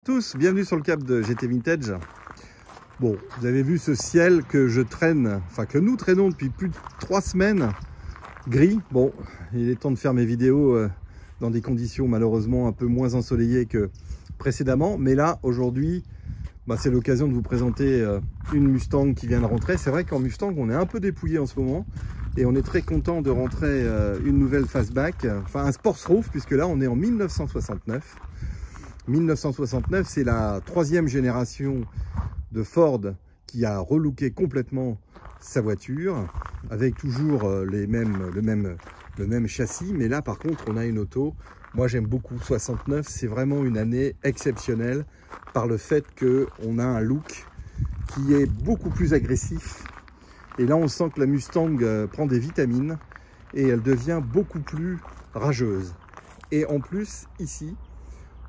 Tous, bienvenue sur le cap de GT Vintage. Bon, vous avez vu ce ciel que je traîne, enfin que nous traînons depuis plus de 3 semaines, gris. Bon, il est temps de faire mes vidéos dans des conditions malheureusement un peu moins ensoleillées que précédemment. Mais là, aujourd'hui, c'est l'occasion de vous présenter une Mustang qui vient de rentrer. C'est vrai qu'en Mustang, on est un peu dépouillé en ce moment. Et on est très content de rentrer une nouvelle fastback, enfin un Sportsroof, puisque là, on est en 1969. 1969, c'est la 3e génération de Ford qui a relooké complètement sa voiture avec toujours le même châssis. Mais là, par contre, on a une auto. Moi, j'aime beaucoup 69. C'est vraiment une année exceptionnelle par le fait qu'on a un look qui est beaucoup plus agressif. Et là, on sent que la Mustang prend des vitamines et elle devient beaucoup plus rageuse. Et en plus, ici,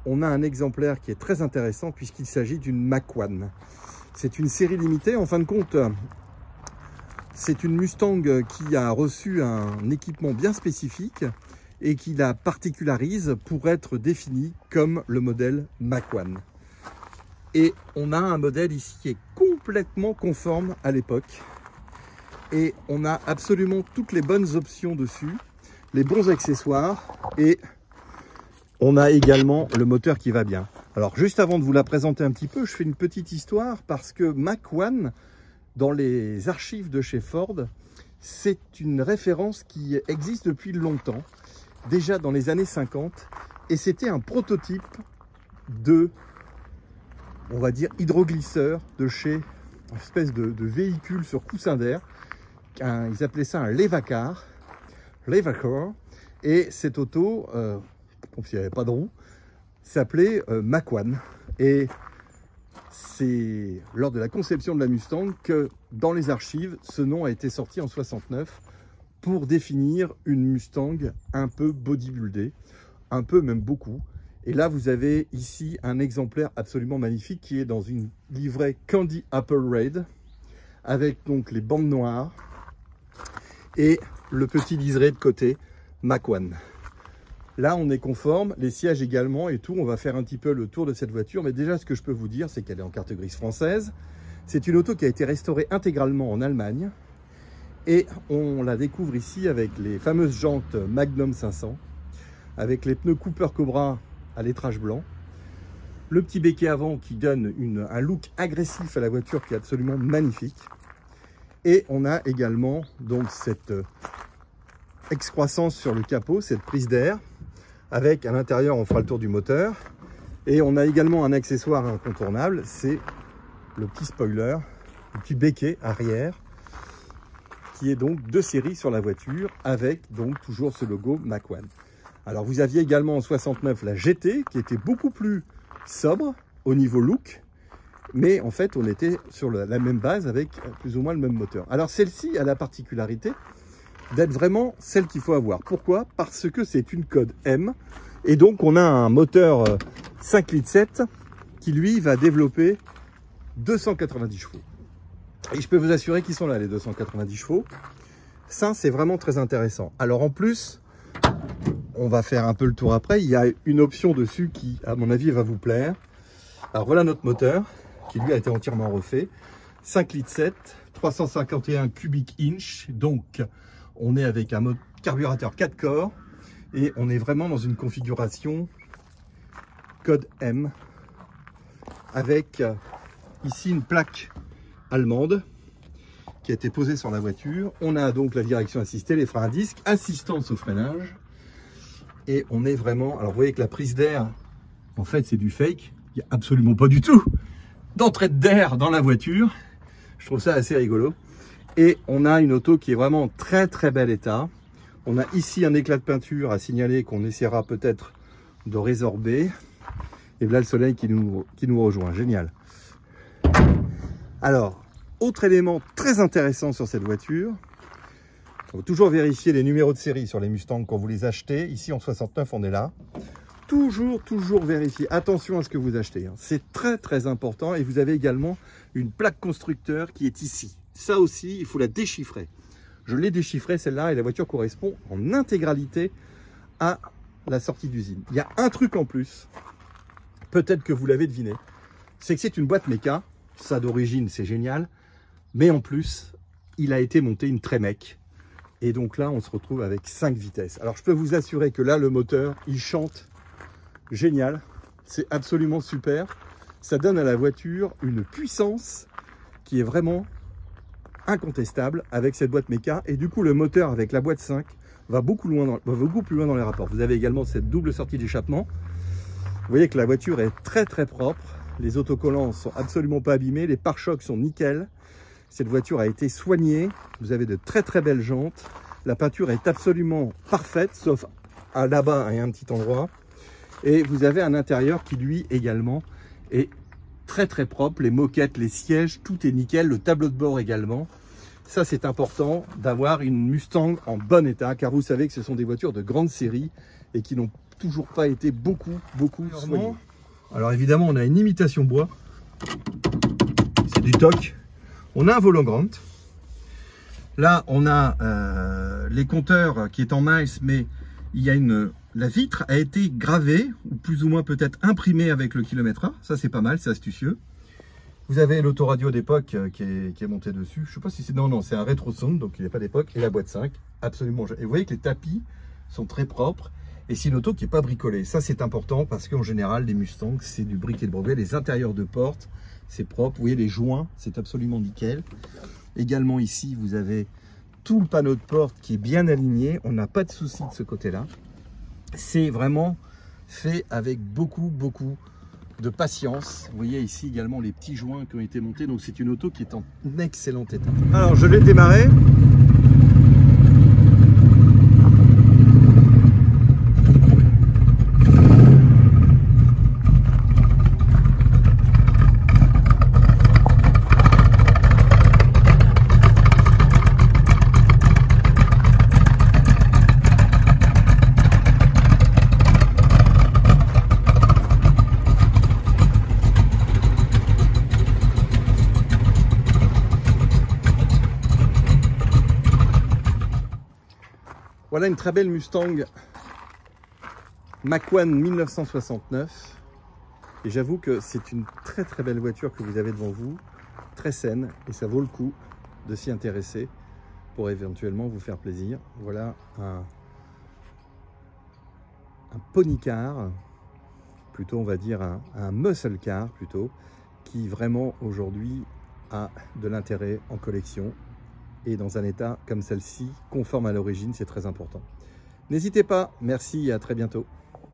on a un exemplaire qui est très intéressant puisqu'il s'agit d'une Mach 1. C'est une série limitée. En fin de compte, c'est une Mustang qui a reçu un équipement bien spécifique et qui la particularise pour être définie comme le modèle Mach 1. Et on a un modèle ici qui est complètement conforme à l'époque. Et on a absolument toutes les bonnes options dessus, les bons accessoires et on a également le moteur qui va bien. Alors juste avant de vous la présenter un petit peu, je fais une petite histoire parce que Mach 1, dans les archives de chez Ford, c'est une référence qui existe depuis longtemps, déjà dans les années 50, et c'était un prototype de, on va dire, hydroglisseur de chez une espèce de véhicule sur coussin d'air. Ils appelaient ça un Levacar, et cette auto, comme s'il n'y avait pas de roue, s'appelait Mach 1. Et c'est lors de la conception de la Mustang que dans les archives, ce nom a été sorti en 69 pour définir une Mustang un peu bodybuildée, un peu même beaucoup. Et là, vous avez ici un exemplaire absolument magnifique qui est dans une livrée Candy Apple Red, avec donc les bandes noires et le petit liseré de côté Mach 1. Là, on est conforme, les sièges également et tout. On va faire un petit peu le tour de cette voiture. Mais déjà, ce que je peux vous dire, c'est qu'elle est en carte grise française. C'est une auto qui a été restaurée intégralement en Allemagne. Et on la découvre ici avec les fameuses jantes Magnum 500, avec les pneus Cooper Cobra à lettrage blanc. Le petit béquet avant qui donne un look agressif à la voiture qui est absolument magnifique. Et on a également donc cette excroissance sur le capot, cette prise d'air. Avec à l'intérieur, on fera le tour du moteur. Et on a également un accessoire incontournable, c'est le petit spoiler, le petit béquet arrière, qui est donc de série sur la voiture, avec donc toujours ce logo Mach 1. Alors vous aviez également en 69 la GT, qui était beaucoup plus sobre au niveau look, mais en fait on était sur la même base avec plus ou moins le même moteur. Alors celle-ci a la particularité d'être vraiment celle qu'il faut avoir. Pourquoi? Parce que c'est une code M. Et donc, on a un moteur 5,7 litres qui, lui, va développer 290 chevaux. Et je peux vous assurer qu'ils sont là, les 290 chevaux. Ça, c'est vraiment très intéressant. Alors, en plus, on va faire un peu le tour après. Il y a une option dessus qui, à mon avis, va vous plaire. Alors, voilà notre moteur qui, lui, a été entièrement refait. 5,7 litres, 351 cubic inch. Donc, on est avec un carburateur 4 corps et on est vraiment dans une configuration code M avec ici une plaque allemande qui a été posée sur la voiture. On a donc la direction assistée, les freins à disque, assistance au freinage et on est vraiment... Alors vous voyez que la prise d'air, en fait c'est du fake, il n'y a absolument pas du tout d'entrée d'air dans la voiture. Je trouve ça assez rigolo. Et on a une auto qui est vraiment très très bel état. On a ici un éclat de peinture à signaler qu'on essaiera peut-être de résorber. Et là le soleil qui nous rejoint, génial. Alors, autre élément très intéressant sur cette voiture. Il faut toujours vérifier les numéros de série sur les Mustangs quand vous les achetez. Ici en 69 on est là. Toujours vérifier. Attention à ce que vous achetez. C'est très très important. Et vous avez également une plaque constructeur qui est ici. Ça aussi, il faut la déchiffrer. Je l'ai déchiffrée celle-là et la voiture correspond en intégralité à la sortie d'usine. Il y a un truc en plus peut-être que vous l'avez deviné, c'est que c'est une boîte méca. Ça d'origine, c'est génial. Mais en plus, il a été monté une Tremec. Et donc là, on se retrouve avec 5 vitesses. Alors, je peux vous assurer que là, le moteur, il chante génial. C'est absolument super. Ça donne à la voiture une puissance qui est vraiment incontestable avec cette boîte méca. Et du coup, le moteur avec la boîte 5 va beaucoup plus loin dans les rapports. Vous avez également cette double sortie d'échappement. Vous voyez que la voiture est très très propre. Les autocollants sont absolument pas abîmés. Les pare-chocs sont nickel. Cette voiture a été soignée. Vous avez de très très belles jantes. La peinture est absolument parfaite, sauf à là-bas et un petit endroit. Et vous avez un intérieur qui lui également est très très propre. Les moquettes, les sièges, tout est nickel. Le tableau de bord également. Ça, c'est important d'avoir une Mustang en bon état, car vous savez que ce sont des voitures de grande série et qui n'ont toujours pas été beaucoup soignées. Alors évidemment, on a une imitation bois. C'est du TOC. On a un volant Grant. Là, on a les compteurs qui est en miles, mais il y a la vitre a été gravée, ou plus ou moins peut-être imprimée avec le kilomètre-heure. Ça, c'est pas mal, c'est astucieux. Vous avez l'autoradio d'époque qui est monté dessus. Je sais pas si c'est... Non, c'est un rétro sound, donc il n'est pas d'époque. Et la boîte 5, absolument. Et vous voyez que les tapis sont très propres. Et c'est une auto qui n'est pas bricolée. Ça, c'est important parce qu'en général, les Mustangs, c'est du brick et de brevet. Les intérieurs de porte, c'est propre. Vous voyez, les joints, c'est absolument nickel. Également ici, vous avez tout le panneau de porte qui est bien aligné. On n'a pas de souci de ce côté-là. C'est vraiment fait avec beaucoup de patience. Vous voyez ici également les petits joints qui ont été montés. Donc c'est une auto qui est en excellent état. Alors, je l'ai démarré. Voilà une très belle Mustang Mach-1 1969. Et j'avoue que c'est une très très belle voiture que vous avez devant vous, très saine, et ça vaut le coup de s'y intéresser pour éventuellement vous faire plaisir. Voilà un pony car, plutôt on va dire un muscle car plutôt, qui vraiment aujourd'hui a de l'intérêt en collection. Et dans un état comme celle-ci, conforme à l'origine, c'est très important. N'hésitez pas, merci et à très bientôt.